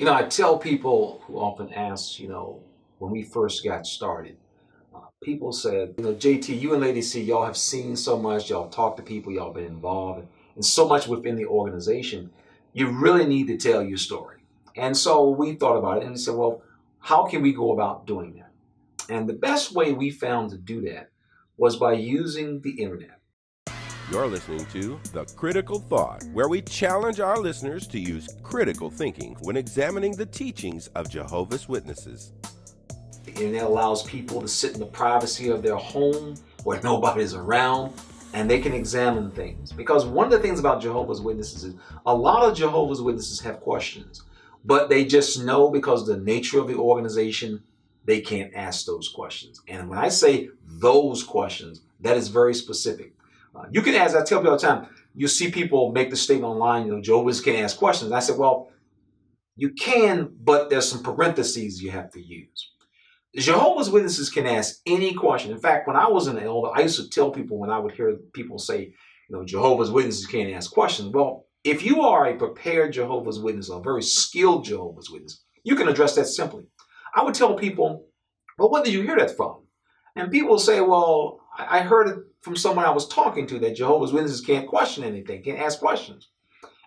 I tell people who often ask, when we first got started, people said, JT, you and Lady C, y'all have seen so much, y'all talk to people, y'all been involved in so much within the organization. You really need to tell your story. And so we thought about it and we said, well, how can we go about doing that? And the best way we found to do that was by using the internet. You're listening to The Critical Thought, where we challenge our listeners to use critical thinking when examining the teachings of Jehovah's Witnesses. The internet allows people to sit in the privacy of their home where nobody's around and they can examine things. Because one of the things about Jehovah's Witnesses is a lot of Jehovah's Witnesses have questions, but they just know because of the nature of the organization, they can't ask those questions. And when I say those questions, that is very specific. You can ask, I tell people all the time, you see people make the statement online, Jehovah's can't ask questions. And I said, well, you can, but there's some parentheses you have to use. Jehovah's Witnesses can ask any question. In fact, when I was an elder, I used to tell people when I would hear people say, Jehovah's Witnesses can't ask questions. Well, if you are a prepared Jehovah's Witness, a very skilled Jehovah's Witness, you can address that simply. I would tell people, well, where did you hear that from? And people say, well, I heard it from someone I was talking to that Jehovah's Witnesses can't question anything, can't ask questions.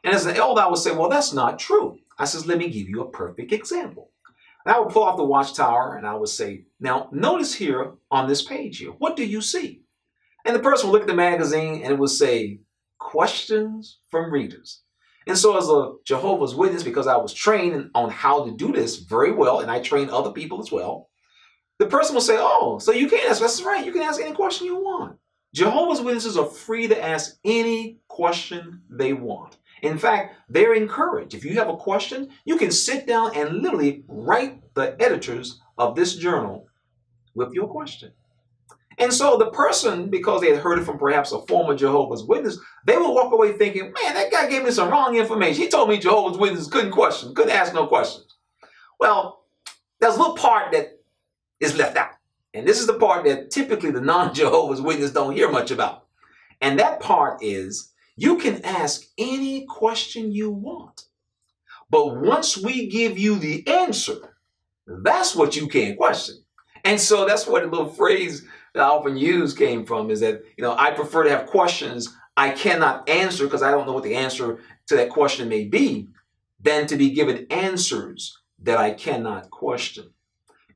And as an elder, I would say, well, that's not true. I says, let me give you a perfect example. And I would pull off the Watchtower and I would say, now notice here on this page here, what do you see? And the person would look at the magazine and it would say, questions from readers. And so as a Jehovah's Witness, because I was trained on how to do this very well, and I trained other people as well, the person will say, oh, so you can ask. That's right. You can ask any question you want. Jehovah's Witnesses are free to ask any question they want. In fact, they're encouraged. If you have a question, you can sit down and literally write the editors of this journal with your question. And so the person, because they had heard it from perhaps a former Jehovah's Witness, they will walk away thinking, man, that guy gave me some wrong information. He told me Jehovah's Witnesses couldn't ask no questions. Well, there's a little part that is left out. And this is the part that typically the non-Jehovah's Witness don't hear much about. And that part is, you can ask any question you want. But once we give you the answer, that's what you can't question. And so that's where the little phrase that I often use came from, is that, I prefer to have questions I cannot answer because I don't know what the answer to that question may be, than to be given answers that I cannot question.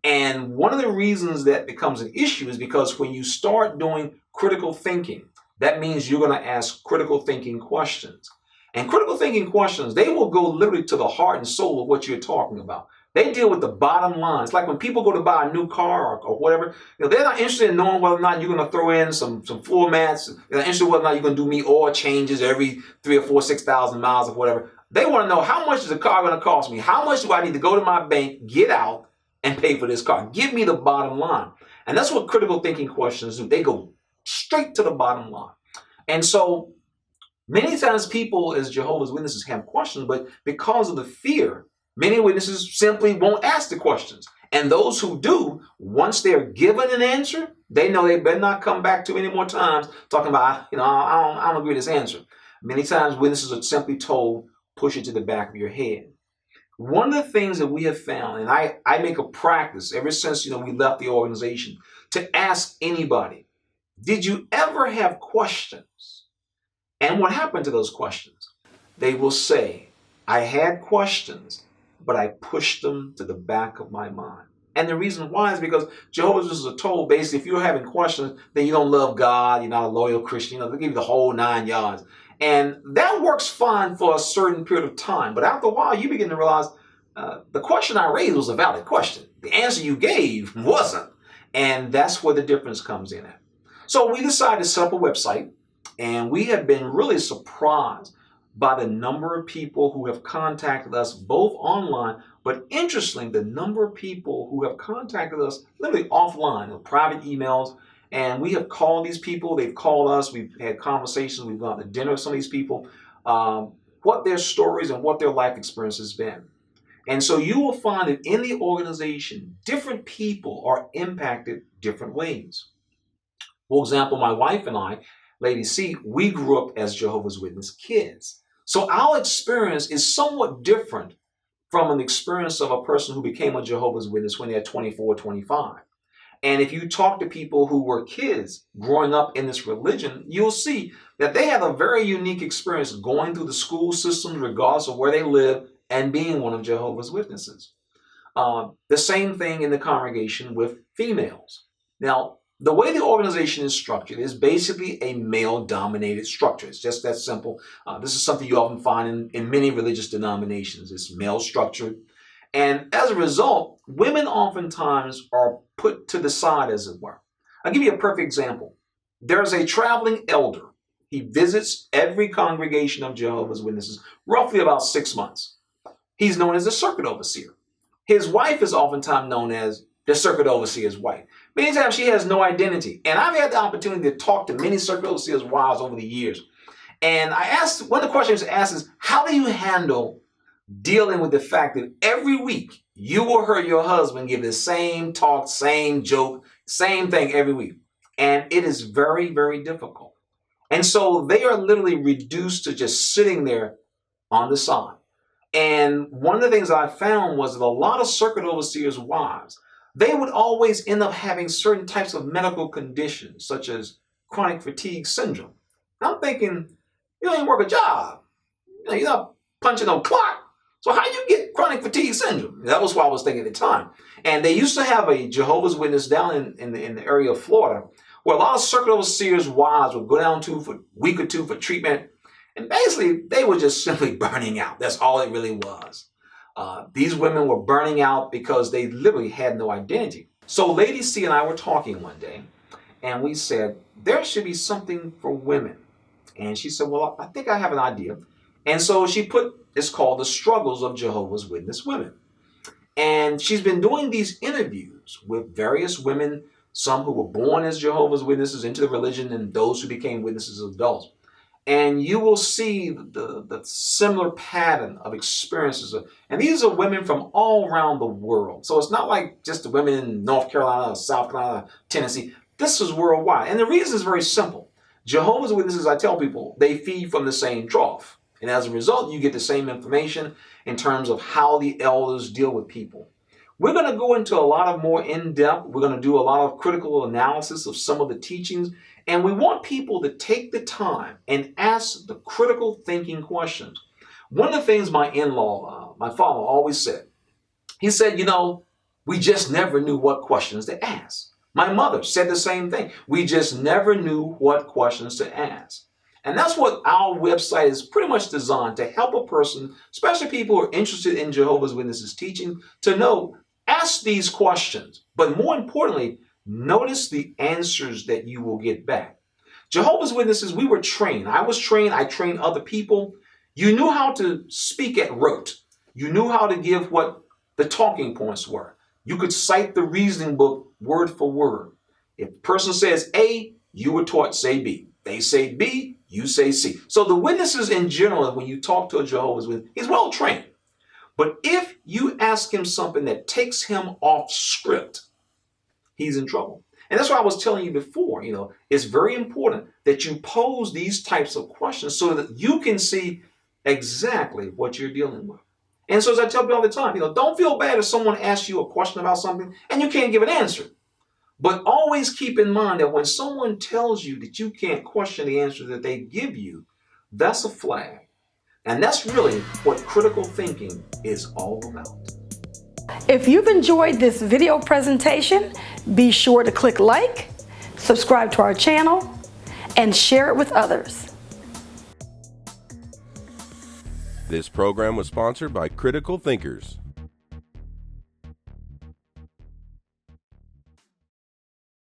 And one of the reasons that becomes an issue is because when you start doing critical thinking, that means you're going to ask critical thinking questions. And critical thinking questions, they will go literally to the heart and soul of what you're talking about. They deal with the bottom line. It's like when people go to buy a new car or whatever, they're not interested in knowing whether or not you're going to throw in some floor mats. They're not interested in whether or not you're going to do me oil changes every 3 or 4, 6,000 miles or whatever. They want to know, how much is the car going to cost me? How much do I need to go to my bank, get out, and pay for this car? Give me the bottom line. And that's what critical thinking questions do. They go straight to the bottom line. And so many times people as Jehovah's Witnesses have questions, but because of the fear, many witnesses simply won't ask the questions. And those who do, once they're given an answer, they know they better not come back to any more times talking about, I don't agree with this answer. Many times witnesses are simply told, push it to the back of your head. One of the things that we have found, and I make a practice ever since we left the organization, to ask anybody, did you ever have questions? And what happened to those questions? They will say, I had questions, but I pushed them to the back of my mind. And the reason why is because Jehovah's Witnesses are told, basically, if you're having questions, then you don't love God, you're not a loyal Christian, they give you the whole 9 yards. And that works fine for a certain period of time. But after a while, you begin to realize the question I raised was a valid question. The answer you gave wasn't. And that's where the difference comes in at. So we decided to set up a website, and we have been really surprised by the number of people who have contacted us both online, but interestingly, the number of people who have contacted us literally offline with private emails. And we have called these people, they've called us, we've had conversations, we've gone to dinner with some of these people, what their stories and what their life experience has been. And so you will find that in the organization, different people are impacted different ways. For example, my wife and I, Lady C, we grew up as Jehovah's Witness kids. So our experience is somewhat different from an experience of a person who became a Jehovah's Witness when they're 24, 25. And if you talk to people who were kids growing up in this religion, you'll see that they have a very unique experience going through the school systems, regardless of where they live, and being one of Jehovah's Witnesses. The same thing in the congregation with females. Now, the way the organization is structured is basically a male-dominated structure. It's just that simple. This is something you often find in many religious denominations. It's male-structured. And as a result, women oftentimes are put to the side, as it were. I'll give you a perfect example. There's a traveling elder. He visits every congregation of Jehovah's Witnesses, roughly about 6 months. He's known as the circuit overseer. His wife is oftentimes known as the circuit overseer's wife. Many times she has no identity. And I've had the opportunity to talk to many circuit overseers' wives over the years. And I asked, one of the questions asked is, how do you handle dealing with the fact that every week you will hear your husband give the same talk, same joke, same thing every week? And it is very, very difficult. And so they are literally reduced to just sitting there on the side. And one of the things I found was that a lot of circuit overseers' wives, they would always end up having certain types of medical conditions, such as chronic fatigue syndrome. And I'm thinking, you don't even work a job. You're not punching no clock. So how do you get chronic fatigue syndrome? That was what I was thinking at the time. And they used to have a Jehovah's Witness down in the area of Florida, where a lot of circuit overseers' wives would go down to for a week or two for treatment. And basically, they were just simply burning out. That's all it really was. These women were burning out because they literally had no identity. So Lady C and I were talking one day, and we said, there should be something for women. And she said, well, I think I have an idea. And so she put, it's called The Struggles of Jehovah's Witness Women. And she's been doing these interviews with various women, some who were born as Jehovah's Witnesses into the religion and those who became witnesses as adults. And you will see the similar pattern of experiences. And these are women from all around the world. So it's not like just the women in North Carolina, South Carolina, Tennessee. This is worldwide. And the reason is very simple. Jehovah's Witnesses, I tell people, they feed from the same trough. And as a result, you get the same information in terms of how the elders deal with people. We're going to go into a lot of more in-depth. We're going to do a lot of critical analysis of some of the teachings. And we want people to take the time and ask the critical thinking questions. One of the things my in-law, my father always said, he said, you know, we just never knew what questions to ask. My mother said the same thing. We just never knew what questions to ask. And that's what our website is pretty much designed to help a person, especially people who are interested in Jehovah's Witnesses teaching, to know, ask these questions. But more importantly, notice the answers that you will get back. Jehovah's Witnesses, we were trained. I was trained. I trained other people. You knew how to speak at rote. You knew how to give what the talking points were. You could cite the reasoning book word for word. If a person says A, you were taught say B. They say B, you say C. So the witnesses in general, when you talk to a Jehovah's Witness, he's well trained. But if you ask him something that takes him off script, he's in trouble. And that's why I was telling you before, you know, it's very important that you pose these types of questions so that you can see exactly what you're dealing with. And so as I tell people all the time, you know, don't feel bad if someone asks you a question about something and you can't give an answer. But always keep in mind that when someone tells you that you can't question the answer that they give you, that's a flag. And that's really what critical thinking is all about. If you've enjoyed this video presentation, be sure to click like, subscribe to our channel, and share it with others. This program was sponsored by Critical Thinkers.